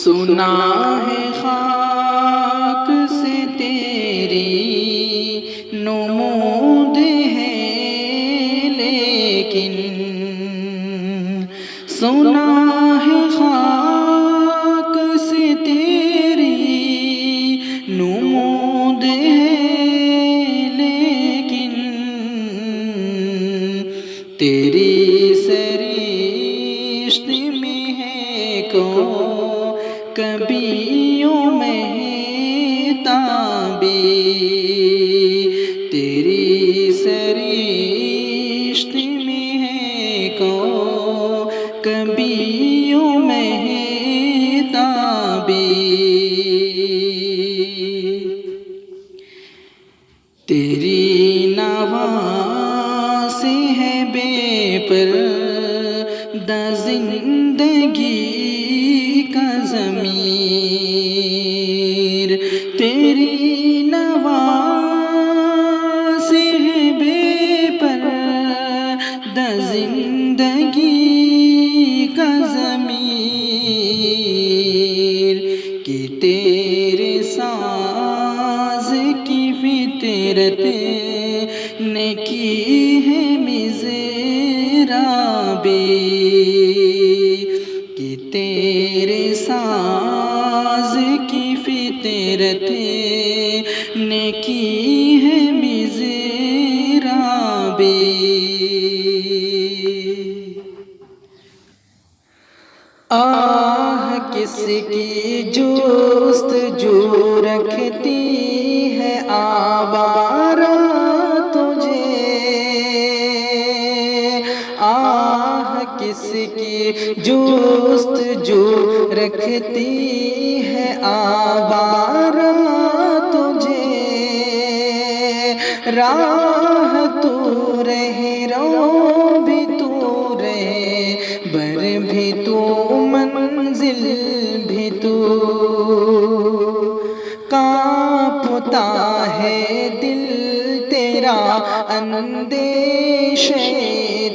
سنا ہے خاک سے تیری نمود ہے لیکن، سنا ہے خاک سے تیری نمود ہے لیکن، تیری سرشت میں ہے کو کبھیوں مہتابی، تیری سرشت میں ہے کو کبھیوں مہتابی، تیری نواز ہے بے پردہ زندگی کا ضمیر، تیری نواز ہے بے پردہ زندگی کا ضمیر، کہ تیرے ساز کی فطرت نے کی ہے مضرابی، کہ تیرے ساز کی فطرت نے کی ہے مضرابی، آہ کس کی جستجو رکھتی ہے آوارہ تجھے، آہ کس کی جستجو رکھتی ہے آوارہ تجھے، راہ تو رہے رو بھی تو رہے بر بھی تو منزل بھی تو، کانپتا ہے دل تیرا اندیشے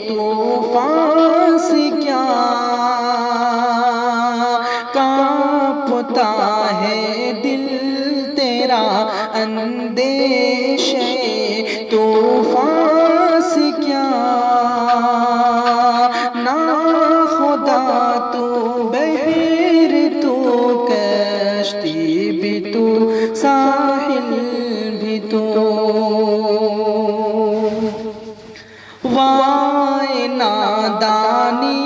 طوفان سے کیا، کانپتا ہے دل تیرا اندیشے طوفان سے کیا، نا خدا تو بحر تو کشتی بھی تو ساحل بھی تو، وائے نادانی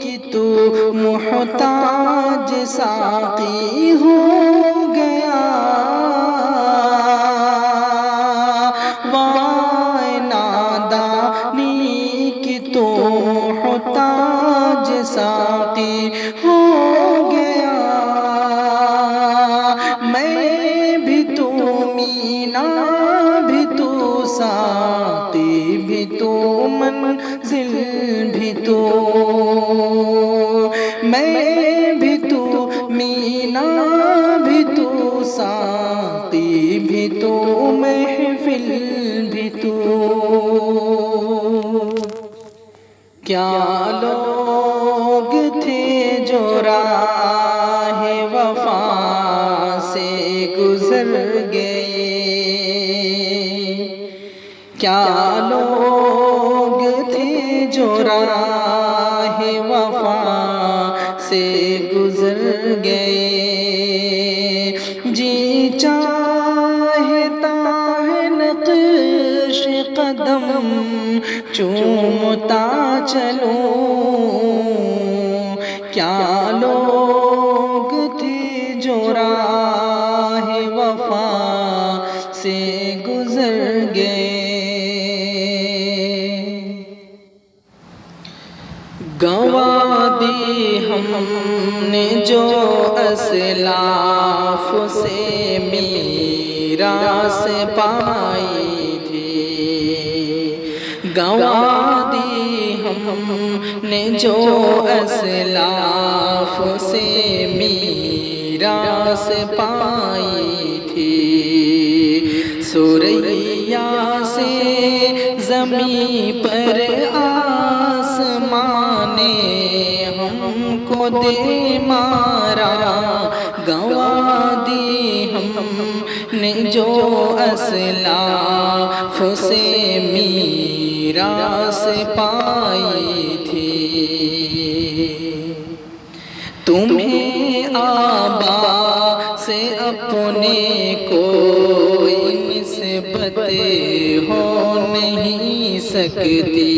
کی تو محتاج ساقی ہو گیا، وائے نادانی کی تو محتاج ساقی ہو گیا، میں بھی تو مینا بھی تو ساقی بھی تو منزل بھی تو، میں بھی تو مینا بھی تو ساقی بھی تو محفل بھی تو، کیا لوگ تھے جو راہ وفا سے گزر گئے، کیا لوگ تھے جو راہ وفا سے گزر گئے، جی چاہتا ہے نقش قدم چومتا چلوں، کیا لوگ تھے جو راہ وفا سے گزر گئے، گنوا دی ہم نے جو اسلاف سے میراث پائی تھی، گنوا دی ہم نے جو اسلاف سے میراث پائی تھی، سوریا سے زمین پر آسمان نے ہم کو دے مارا، گنوا دی ہم نے جو اسلاف سے میراث پائی تھی۔ تمہیں آبا سے اپنے کوئی نسبت ہو نہیں سکتی،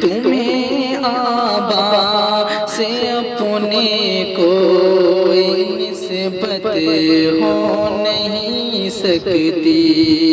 تمہیں آبا سے اپنے کوئی نسبت ہو نہیں سکتی۔